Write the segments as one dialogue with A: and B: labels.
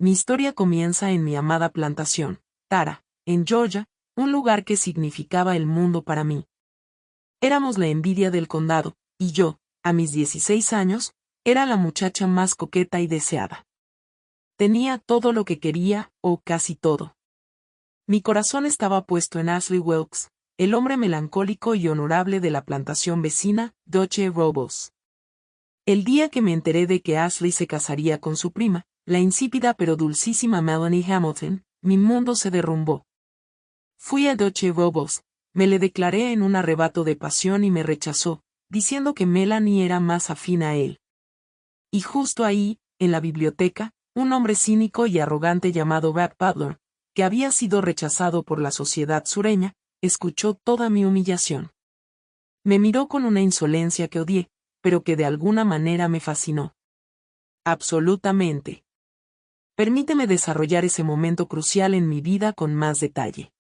A: Mi historia comienza en mi amada plantación, Tara, en Georgia, un lugar que significaba el mundo para mí. Éramos la envidia del condado, y yo, a mis 16 años, era la muchacha más coqueta y deseada. Tenía todo lo que quería, o casi todo. Mi corazón estaba puesto en Ashley Wilkes, el hombre melancólico y honorable de la plantación vecina, Dodge Robles. El día que me enteré de que Ashley se casaría con su prima, la insípida pero dulcísima Melanie Hamilton, mi mundo se derrumbó. Fui a Dodge Robles, me le declaré en un arrebato de pasión y me rechazó, diciendo que Melanie era más afín a él. Y justo ahí, en la biblioteca, un hombre cínico y arrogante llamado Brad Butler, que había sido rechazado por la sociedad sureña, escuchó toda mi humillación. Me miró con una insolencia que odié, pero que de alguna manera me fascinó. Absolutamente. Permíteme desarrollar ese momento crucial en mi vida con más detalle.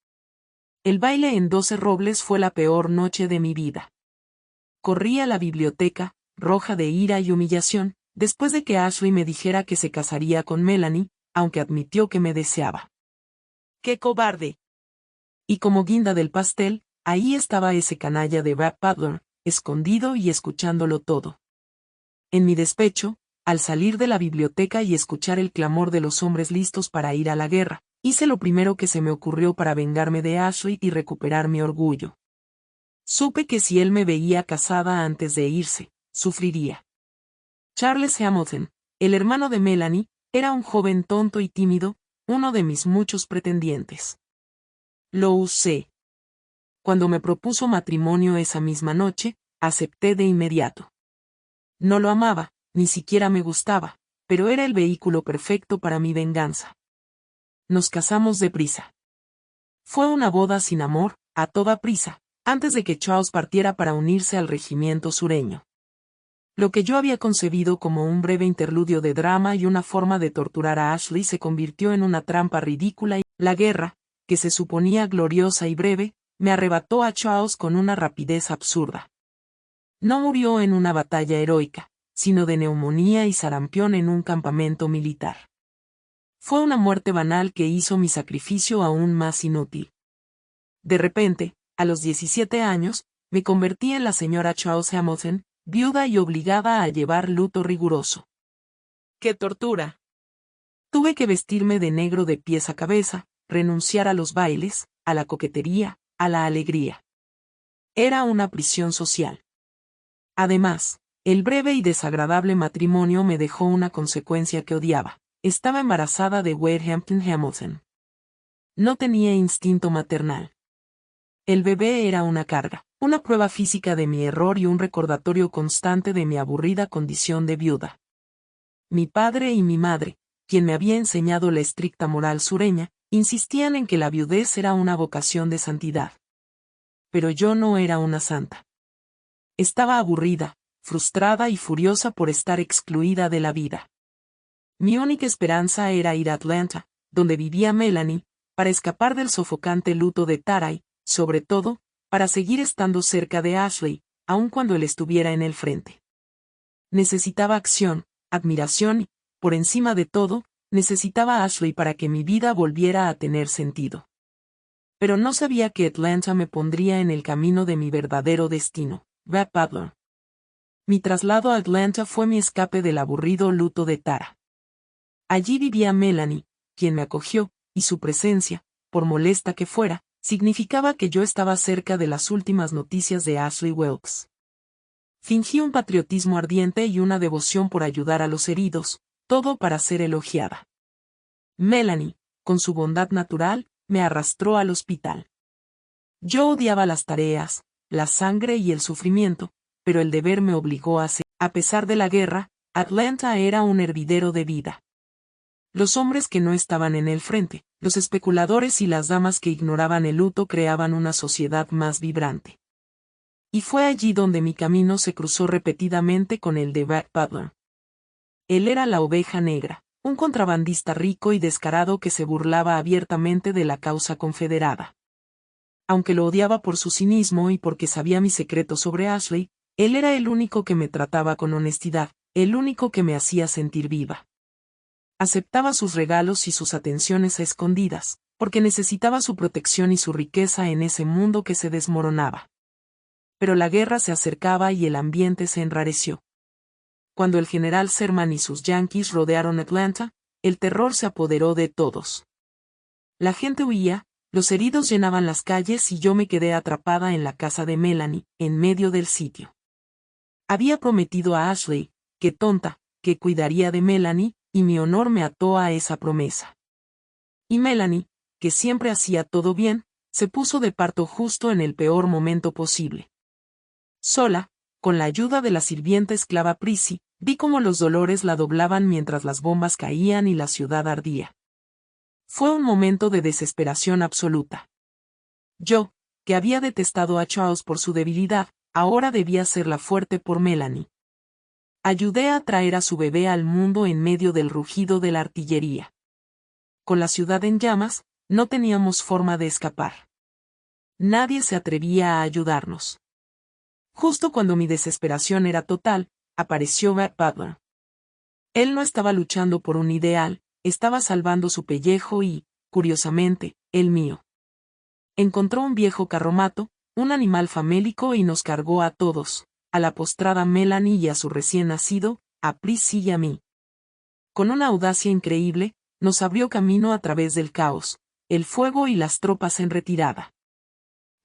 A: El baile en 12 Robles fue la peor noche de mi vida. Corrí a la biblioteca, roja de ira y humillación, después de que Ashley me dijera que se casaría con Melanie, aunque admitió que me deseaba. ¡Qué cobarde! Y como guinda del pastel, ahí estaba ese canalla de Brad Butler, escondido y escuchándolo todo. En mi despecho, al salir de la biblioteca y escuchar el clamor de los hombres listos para ir a la guerra, hice lo primero que se me ocurrió para vengarme de Ashley y recuperar mi orgullo. Supe que si él me veía casada antes de irse, sufriría. Charles Hamilton, el hermano de Melanie, era un joven tonto y tímido, uno de mis muchos pretendientes. Lo usé. Cuando me propuso matrimonio esa misma noche, acepté de inmediato. No lo amaba, ni siquiera me gustaba, pero era el vehículo perfecto para mi venganza. Nos casamos deprisa. Fue una boda sin amor, a toda prisa, antes de que Charles partiera para unirse al regimiento sureño. Lo que yo había concebido como un breve interludio de drama y una forma de torturar a Ashley se convirtió en una trampa ridícula y la guerra, que se suponía gloriosa y breve, me arrebató a Charles con una rapidez absurda. No murió en una batalla heroica, sino de neumonía y sarampión en un campamento militar. Fue una muerte banal que hizo mi sacrificio aún más inútil. De repente, a los 17 años, me convertí en la señora Charles Hamilton, viuda y obligada a llevar luto riguroso. ¡Qué tortura! Tuve que vestirme de negro de pies a cabeza, renunciar a los bailes, a la coquetería, a la alegría. Era una prisión social. Además, el breve y desagradable matrimonio me dejó una consecuencia que odiaba. Estaba embarazada de Wade Hampton Hamilton. No tenía instinto maternal. El bebé era una carga, una prueba física de mi error y un recordatorio constante de mi aburrida condición de viuda. Mi padre y mi madre, quien me había enseñado la estricta moral sureña, insistían en que la viudez era una vocación de santidad. Pero yo no era una santa. Estaba aburrida, frustrada y furiosa por estar excluida de la vida. Mi única esperanza era ir a Atlanta, donde vivía Melanie, para escapar del sofocante luto de Tara y, sobre todo, para seguir estando cerca de Ashley, aun cuando él estuviera en el frente. Necesitaba acción, admiración y, por encima de todo, necesitaba a Ashley para que mi vida volviera a tener sentido. Pero no sabía que Atlanta me pondría en el camino de mi verdadero destino, Brad Butler. Mi traslado a Atlanta fue mi escape del aburrido luto de Tara. Allí vivía Melanie, quien me acogió, y su presencia, por molesta que fuera, significaba que yo estaba cerca de las últimas noticias de Ashley Wilkes. Fingí un patriotismo ardiente y una devoción por ayudar a los heridos, todo para ser elogiada. Melanie, con su bondad natural, me arrastró al hospital. Yo odiaba las tareas, la sangre y el sufrimiento, pero el deber me obligó a ser. A pesar de la guerra, Atlanta era un hervidero de vida. Los hombres que no estaban en el frente, los especuladores y las damas que ignoraban el luto creaban una sociedad más vibrante. Y fue allí donde mi camino se cruzó repetidamente con el de Brad Butler. Él era la oveja negra, un contrabandista rico y descarado que se burlaba abiertamente de la causa confederada. Aunque lo odiaba por su cinismo y porque sabía mi secreto sobre Ashley, él era el único que me trataba con honestidad, el único que me hacía sentir viva. Aceptaba sus regalos y sus atenciones a escondidas, porque necesitaba su protección y su riqueza en ese mundo que se desmoronaba. Pero la guerra se acercaba y el ambiente se enrareció. Cuando el general Sherman y sus yanquis rodearon Atlanta, el terror se apoderó de todos. La gente huía, los heridos llenaban las calles y yo me quedé atrapada en la casa de Melanie, en medio del sitio. Había prometido a Ashley, qué tonta, que cuidaría de Melanie, y mi honor me ató a esa promesa. Y Melanie, que siempre hacía todo bien, se puso de parto justo en el peor momento posible. Sola, con la ayuda de la sirvienta esclava Prissy, vi cómo los dolores la doblaban mientras las bombas caían y la ciudad ardía. Fue un momento de desesperación absoluta. Yo, que había detestado a Charles por su debilidad, ahora debía ser la fuerte por Melanie. Ayudé a traer a su bebé al mundo en medio del rugido de la artillería. Con la ciudad en llamas, no teníamos forma de escapar. Nadie se atrevía a ayudarnos. Justo cuando mi desesperación era total, apareció Matt Butler. Él no estaba luchando por un ideal, estaba salvando su pellejo y, curiosamente, el mío. Encontró un viejo carromato, un animal famélico y nos cargó a todos, a la postrada Melanie y a su recién nacido, a Prissy y a mí. Con una audacia increíble, nos abrió camino a través del caos, el fuego y las tropas en retirada.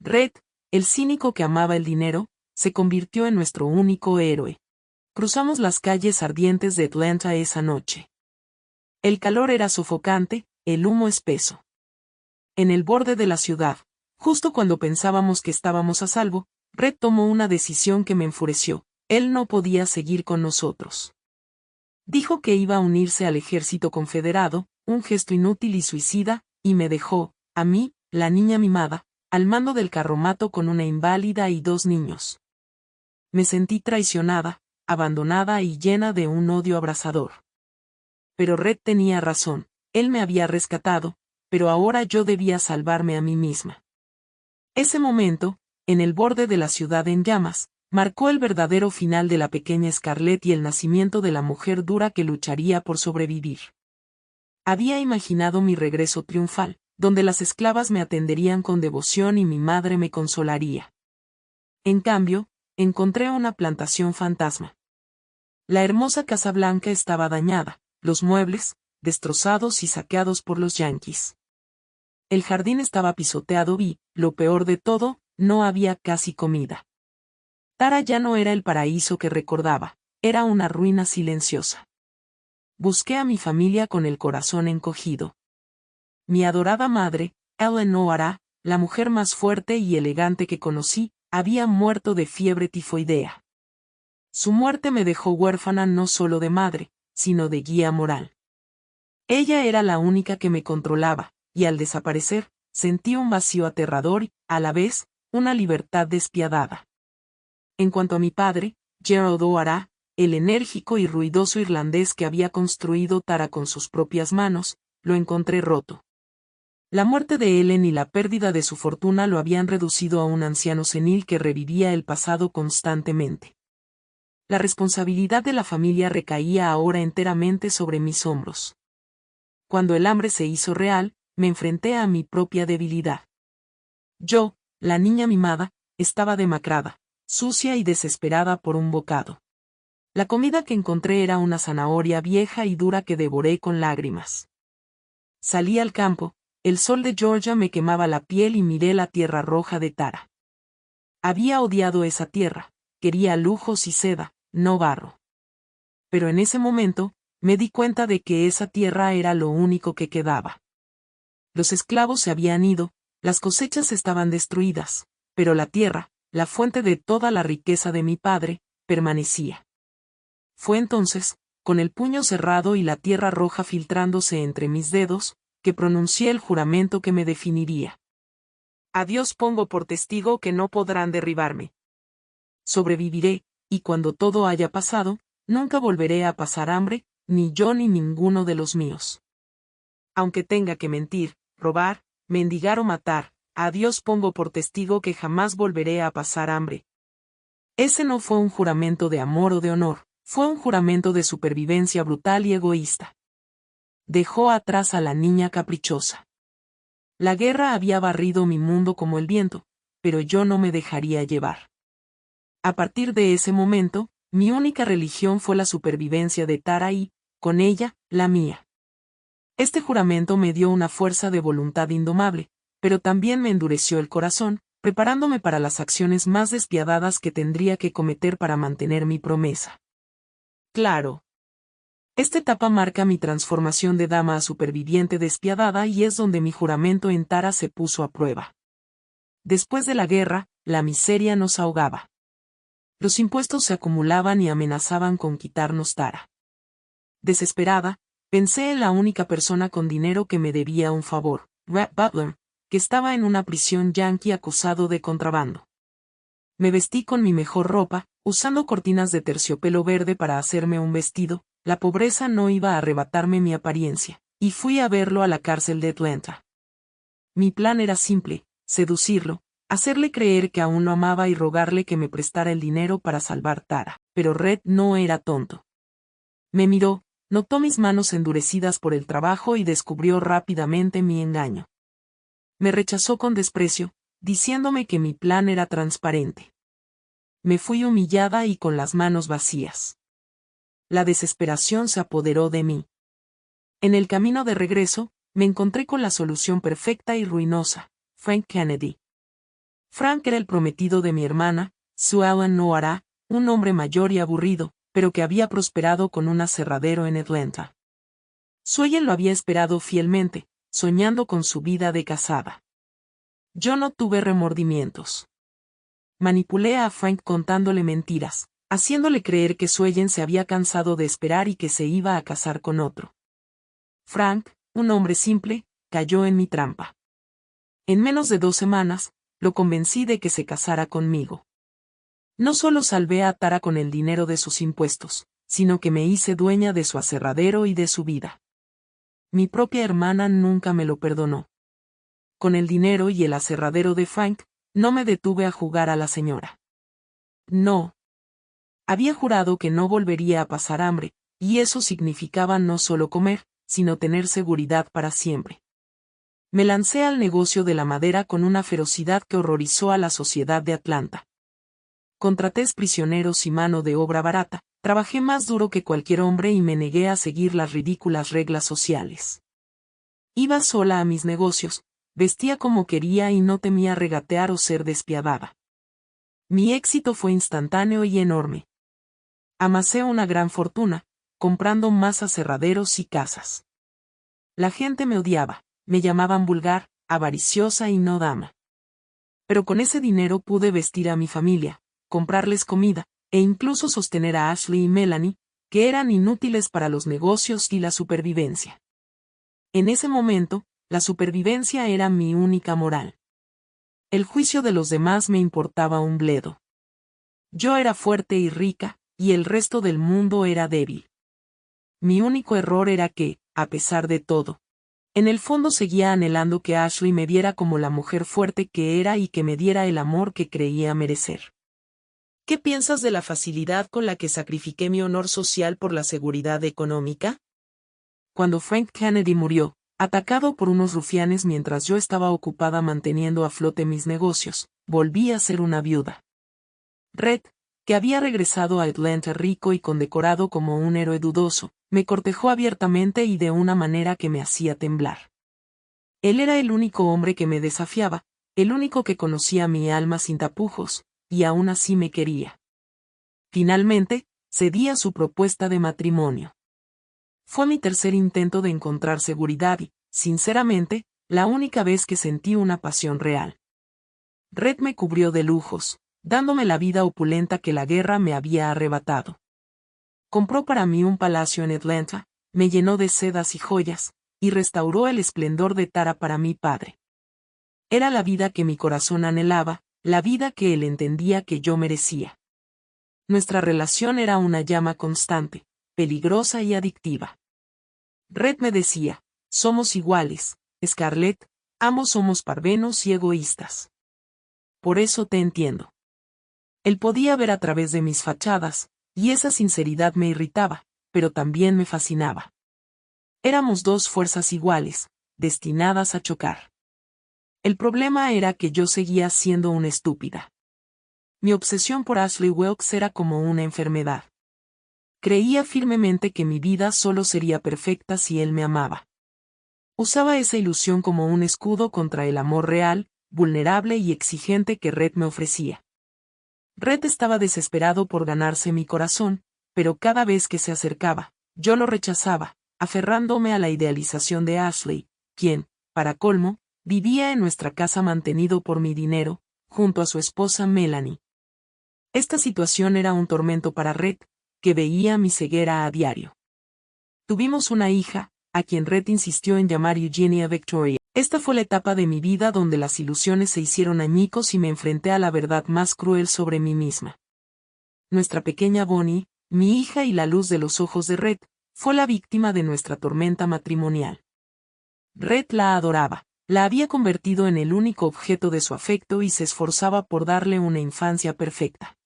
A: Red, el cínico que amaba el dinero, se convirtió en nuestro único héroe. Cruzamos las calles ardientes de Atlanta esa noche. El calor era sofocante, el humo espeso. En el borde de la ciudad, justo cuando pensábamos que estábamos a salvo, Red tomó una decisión que me enfureció. Él no podía seguir con nosotros. Dijo que iba a unirse al ejército confederado, un gesto inútil y suicida, y me dejó, a mí, la niña mimada, al mando del carromato con una inválida y 2 niños. Me sentí traicionada, abandonada y llena de un odio abrasador. Pero Red tenía razón, él me había rescatado, pero ahora yo debía salvarme a mí misma. Ese momento, en el borde de la ciudad en llamas, marcó el verdadero final de la pequeña Scarlett y el nacimiento de la mujer dura que lucharía por sobrevivir. Había imaginado mi regreso triunfal, donde las esclavas me atenderían con devoción y mi madre me consolaría. En cambio, encontré una plantación fantasma. La hermosa Casa Blanca estaba dañada, los muebles, destrozados y saqueados por los yanquis. El jardín estaba pisoteado y, lo peor de todo, no había casi comida. Tara ya no era el paraíso que recordaba, era una ruina silenciosa. Busqué a mi familia con el corazón encogido. Mi adorada madre, Eleanor, la mujer más fuerte y elegante que conocí, había muerto de fiebre tifoidea. Su muerte me dejó huérfana no solo de madre, sino de guía moral. Ella era la única que me controlaba, y al desaparecer, sentí un vacío aterrador y, a la vez, una libertad despiadada. En cuanto a mi padre, Gerald O'Hara, el enérgico y ruidoso irlandés que había construido Tara con sus propias manos, lo encontré roto. La muerte de Ellen y la pérdida de su fortuna lo habían reducido a un anciano senil que revivía el pasado constantemente. La responsabilidad de la familia recaía ahora enteramente sobre mis hombros. Cuando el hambre se hizo real, me enfrenté a mi propia debilidad. Yo, la niña mimada, estaba demacrada, sucia y desesperada por un bocado. La comida que encontré era una zanahoria vieja y dura que devoré con lágrimas. Salí al campo, el sol de Georgia me quemaba la piel y miré la tierra roja de Tara. Había odiado esa tierra, quería lujos y seda, no barro. Pero en ese momento, me di cuenta de que esa tierra era lo único que quedaba. Los esclavos se habían ido, las cosechas estaban destruidas, pero la tierra, la fuente de toda la riqueza de mi padre, permanecía. Fue entonces, con el puño cerrado y la tierra roja filtrándose entre mis dedos, que pronuncié el juramento que me definiría. A Dios pongo por testigo que no podrán derribarme. Sobreviviré, y cuando todo haya pasado, nunca volveré a pasar hambre, ni yo ni ninguno de los míos. Aunque tenga que mentir, robar, mendigar o matar, a Dios pongo por testigo que jamás volveré a pasar hambre. Ese no fue un juramento de amor o de honor, fue un juramento de supervivencia brutal y egoísta. dejó atrás a la niña caprichosa. La guerra había barrido mi mundo como el viento, pero yo no me dejaría llevar. A partir de ese momento, mi única religión fue la supervivencia de Tara y, con ella, la mía. Este juramento me dio una fuerza de voluntad indomable, pero también me endureció el corazón, preparándome para las acciones más despiadadas que tendría que cometer para mantener mi promesa. Claro. Esta etapa marca mi transformación de dama a superviviente despiadada y es donde mi juramento en Tara se puso a prueba. Después de la guerra, la miseria nos ahogaba. Los impuestos se acumulaban y amenazaban con quitarnos Tara. Desesperada, pensé en la única persona con dinero que me debía un favor, Rhett Butler, que estaba en una prisión yanqui acusado de contrabando. Me vestí con mi mejor ropa, usando cortinas de terciopelo verde para hacerme un vestido. La pobreza no iba a arrebatarme mi apariencia, y fui a verlo a la cárcel de Atlanta. Mi plan era simple: seducirlo, hacerle creer que aún lo amaba y rogarle que me prestara el dinero para salvar Tara, pero Red no era tonto. Me miró, notó mis manos endurecidas por el trabajo y descubrió rápidamente mi engaño. Me rechazó con desprecio, diciéndome que mi plan era transparente. Me fui humillada y con las manos vacías. La desesperación se apoderó de mí. En el camino de regreso, me encontré con la solución perfecta y ruinosa: Frank Kennedy. Frank era el prometido de mi hermana, Sue Ellen Noara, un hombre mayor y aburrido, pero que había prosperado con un aserradero en Atlanta. Sue lo había esperado fielmente, soñando con su vida de casada. Yo no tuve remordimientos. Manipulé a Frank contándole mentiras, haciéndole creer que Suellen se había cansado de esperar y que se iba a casar con otro. Frank, un hombre simple, cayó en mi trampa. En menos de 2 semanas, lo convencí de que se casara conmigo. No solo salvé a Tara con el dinero de sus impuestos, sino que me hice dueña de su aserradero y de su vida. Mi propia hermana nunca me lo perdonó. Con el dinero y el aserradero de Frank, no me detuve a jugar a la señora. No. Había jurado que no volvería a pasar hambre, y eso significaba no solo comer, sino tener seguridad para siempre. Me lancé al negocio de la madera con una ferocidad que horrorizó a la sociedad de Atlanta. Contraté prisioneros y mano de obra barata, trabajé más duro que cualquier hombre y me negué a seguir las ridículas reglas sociales. Iba sola a mis negocios, vestía como quería y no temía regatear o ser despiadada. Mi éxito fue instantáneo y enorme. Amasé una gran fortuna, comprando más aserraderos y casas. La gente me odiaba, me llamaban vulgar, avariciosa y no dama. Pero con ese dinero pude vestir a mi familia, comprarles comida, e incluso sostener a Ashley y Melanie, que eran inútiles para los negocios y la supervivencia. En ese momento, la supervivencia era mi única moral. El juicio de los demás me importaba un bledo. Yo era fuerte y rica, y el resto del mundo era débil. Mi único error era que, a pesar de todo, en el fondo seguía anhelando que Ashley me viera como la mujer fuerte que era y que me diera el amor que creía merecer. ¿Qué piensas de la facilidad con la que sacrifiqué mi honor social por la seguridad económica? Cuando Frank Kennedy murió, atacado por unos rufianes mientras yo estaba ocupada manteniendo a flote mis negocios, volví a ser una viuda. Red, que había regresado a Atlanta rico y condecorado como un héroe dudoso, me cortejó abiertamente y de una manera que me hacía temblar. Él era el único hombre que me desafiaba, el único que conocía mi alma sin tapujos, y aún así me quería. Finalmente, cedí a su propuesta de matrimonio. Fue mi tercer intento de encontrar seguridad y, sinceramente, la única vez que sentí una pasión real. Red me cubrió de lujos, dándome la vida opulenta que la guerra me había arrebatado. Compró para mí un palacio en Atlanta, me llenó de sedas y joyas, y restauró el esplendor de Tara para mi padre. Era la vida que mi corazón anhelaba, la vida que él entendía que yo merecía. Nuestra relación era una llama constante, peligrosa y adictiva. Red me decía: somos iguales, Scarlett, ambos somos parvenos y egoístas. Por eso te entiendo. Él podía ver a través de mis fachadas, y esa sinceridad me irritaba, pero también me fascinaba. Éramos dos fuerzas iguales, destinadas a chocar. El problema era que yo seguía siendo una estúpida. Mi obsesión por Ashley Wilkes era como una enfermedad. Creía firmemente que mi vida solo sería perfecta si él me amaba. Usaba esa ilusión como un escudo contra el amor real, vulnerable y exigente que Red me ofrecía. Red estaba desesperado por ganarse mi corazón, pero cada vez que se acercaba, yo lo rechazaba, aferrándome a la idealización de Ashley, quien, para colmo, vivía en nuestra casa mantenido por mi dinero, junto a su esposa Melanie. Esta situación era un tormento para Red, que veía mi ceguera a diario. Tuvimos una hija, a quien Red insistió en llamar Eugenia Victoria. Esta fue la etapa de mi vida donde las ilusiones se hicieron añicos y me enfrenté a la verdad más cruel sobre mí misma. Nuestra pequeña Bonnie, mi hija y la luz de los ojos de Red, fue la víctima de nuestra tormenta matrimonial. Red la adoraba, la había convertido en el único objeto de su afecto y se esforzaba por darle una infancia perfecta.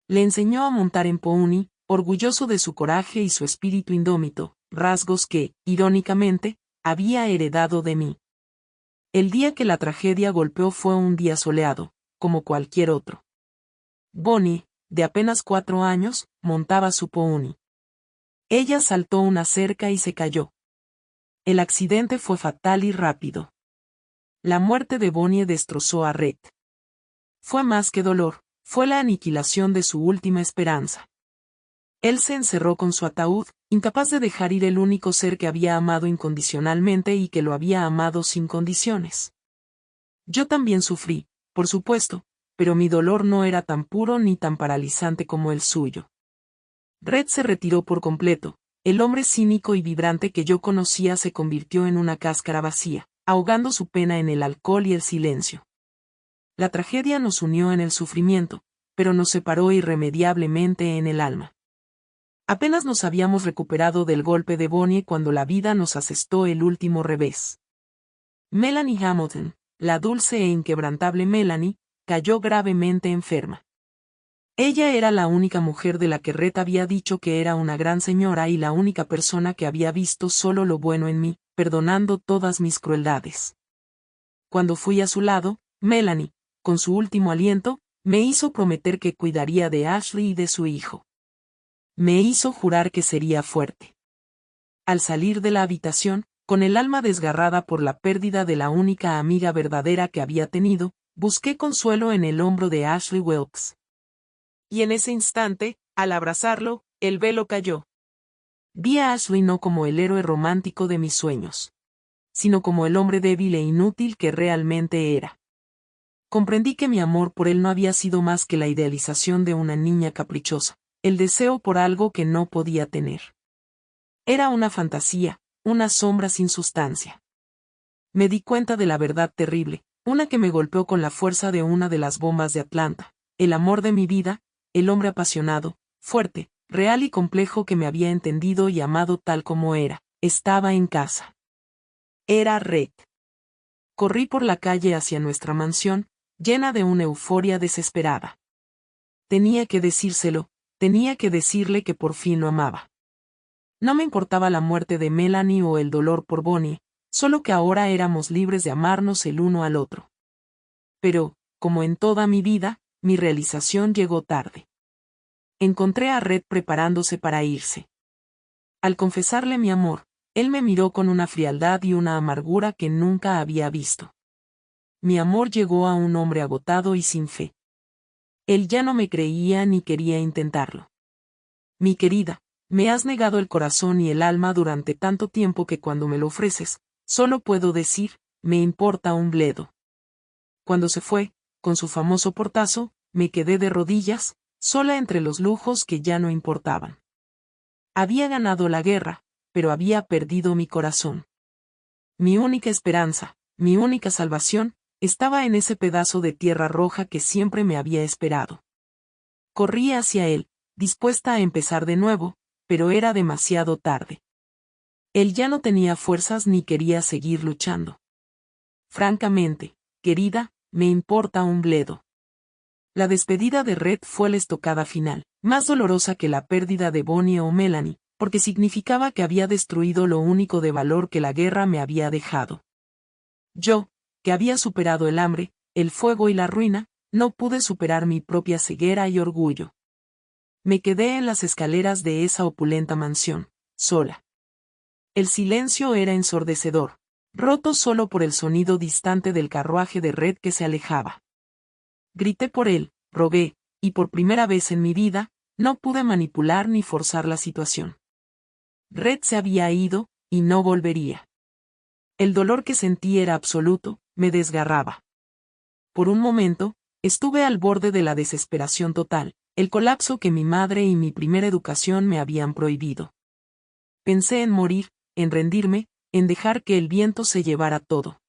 A: Le enseñó a montar en pony, orgulloso de su coraje y su espíritu indómito, rasgos que, irónicamente, había heredado de mí. El día que la tragedia golpeó fue un día soleado, como cualquier otro. Bonnie, de apenas 4 años, montaba su pony. Ella saltó una cerca y se cayó. El accidente fue fatal y rápido. La muerte de Bonnie destrozó a Red. Fue más que dolor, fue la aniquilación de su última esperanza. Él se encerró con su ataúd, incapaz de dejar ir el único ser que había amado incondicionalmente y que lo había amado sin condiciones. Yo también sufrí, por supuesto, pero mi dolor no era tan puro ni tan paralizante como el suyo. Red se retiró por completo, el hombre cínico y vibrante que yo conocía se convirtió en una cáscara vacía, ahogando su pena en el alcohol y el silencio. La tragedia nos unió en el sufrimiento, pero nos separó irremediablemente en el alma. Apenas nos habíamos recuperado del golpe de Bonnie cuando la vida nos asestó el último revés. Melanie Hamilton, la dulce e inquebrantable Melanie, cayó gravemente enferma. Ella era la única mujer de la que Red había dicho que era una gran señora y la única persona que había visto solo lo bueno en mí, perdonando todas mis crueldades. Cuando fui a su lado, Melanie, con su último aliento, me hizo prometer que cuidaría de Ashley y de su hijo. Me hizo jurar que sería fuerte. Al salir de la habitación, con el alma desgarrada por la pérdida de la única amiga verdadera que había tenido, busqué consuelo en el hombro de Ashley Wilkes. Y en ese instante, al abrazarlo, el velo cayó. Vi a Ashley no como el héroe romántico de mis sueños, sino como el hombre débil e inútil que realmente era. Comprendí que mi amor por él no había sido más que la idealización de una niña caprichosa, el deseo por algo que no podía tener. Era una fantasía, una sombra sin sustancia. Me di cuenta de la verdad terrible, una que me golpeó con la fuerza de una de las bombas de Atlanta. El amor de mi vida, el hombre apasionado, fuerte, real y complejo que me había entendido y amado tal como era, estaba en casa. Era Red. Corrí por la calle hacia nuestra mansión, llena de una euforia desesperada. Tenía que decírselo, tenía que decirle que por fin lo amaba. No me importaba la muerte de Melanie o el dolor por Bonnie, solo que ahora éramos libres de amarnos el uno al otro. Pero, como en toda mi vida, mi realización llegó tarde. Encontré a Red preparándose para irse. Al confesarle mi amor, él me miró con una frialdad y una amargura que nunca había visto. Mi amor llegó a un hombre agotado y sin fe. Él ya no me creía ni quería intentarlo. Mi querida, me has negado el corazón y el alma durante tanto tiempo que cuando me lo ofreces, solo puedo decir, me importa un bledo. Cuando se fue, con su famoso portazo, me quedé de rodillas, sola entre los lujos que ya no importaban. Había ganado la guerra, pero había perdido mi corazón. Mi única esperanza, mi única salvación, estaba en ese pedazo de tierra roja que siempre me había esperado. Corrí hacia él, dispuesta a empezar de nuevo, pero era demasiado tarde. Él ya no tenía fuerzas ni quería seguir luchando. Francamente, querida, me importa un bledo. La despedida de Red fue la estocada final, más dolorosa que la pérdida de Bonnie o Melanie, porque significaba que había destruido lo único de valor que la guerra me había dejado. Yo, que había superado el hambre, el fuego y la ruina, no pude superar mi propia ceguera y orgullo. Me quedé en las escaleras de esa opulenta mansión, sola. El silencio era ensordecedor, roto solo por el sonido distante del carruaje de Red que se alejaba. Grité por él, rogué, y por primera vez en mi vida, no pude manipular ni forzar la situación. Red se había ido, y no volvería. El dolor que sentí era absoluto, me desgarraba. Por un momento, estuve al borde de la desesperación total, el colapso que mi madre y mi primera educación me habían prohibido. Pensé en morir, en rendirme, en dejar que el viento se llevara todo.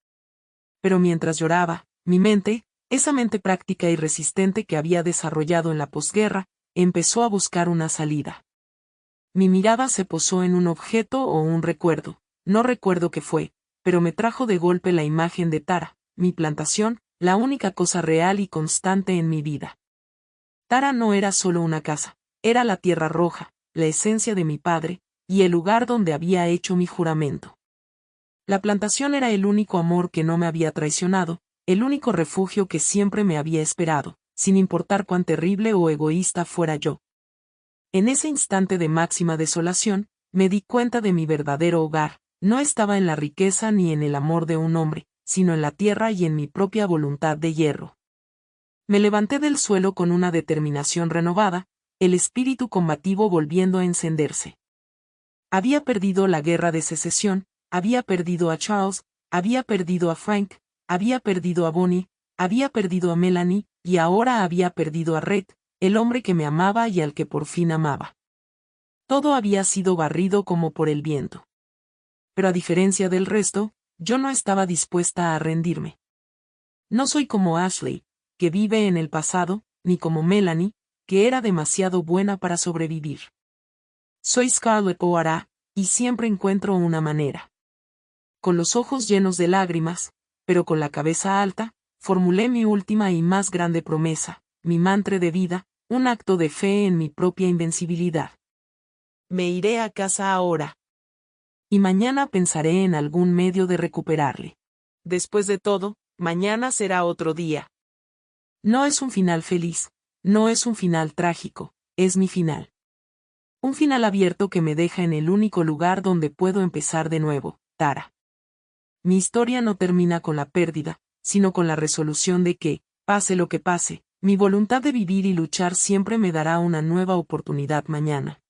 A: Pero mientras lloraba, mi mente, esa mente práctica y resistente que había desarrollado en la posguerra, empezó a buscar una salida. Mi mirada se posó en un objeto o un recuerdo, no recuerdo qué fue, pero me trajo de golpe la imagen de Tara, mi plantación, la única cosa real y constante en mi vida. Tara no era solo una casa, era la tierra roja, la esencia de mi padre, y el lugar donde había hecho mi juramento. La plantación era el único amor que no me había traicionado, el único refugio que siempre me había esperado, sin importar cuán terrible o egoísta fuera yo. En ese instante de máxima desolación, me di cuenta de mi verdadero hogar, no estaba en la riqueza ni en el amor de un hombre, sino en la tierra y en mi propia voluntad de hierro. Me levanté del suelo con una determinación renovada, el espíritu combativo volviendo a encenderse. Había perdido la guerra de secesión, había perdido a Charles, había perdido a Frank, había perdido a Bonnie, había perdido a Melanie, y ahora había perdido a Red, el hombre que me amaba y al que por fin amaba. Todo había sido barrido como por el viento. Pero a diferencia del resto, yo no estaba dispuesta a rendirme. No soy como Ashley, que vive en el pasado, ni como Melanie, que era demasiado buena para sobrevivir. Soy Scarlett O'Hara, y siempre encuentro una manera. Con los ojos llenos de lágrimas, pero con la cabeza alta, formulé mi última y más grande promesa, mi mantra de vida, un acto de fe en mi propia invencibilidad. Me iré a casa ahora. Y mañana pensaré en algún medio de recuperarle. Después de todo, mañana será otro día. No es un final feliz, no es un final trágico, es mi final. Un final abierto que me deja en el único lugar donde puedo empezar de nuevo, Tara. Mi historia no termina con la pérdida, sino con la resolución de que, pase lo que pase, mi voluntad de vivir y luchar siempre me dará una nueva oportunidad mañana.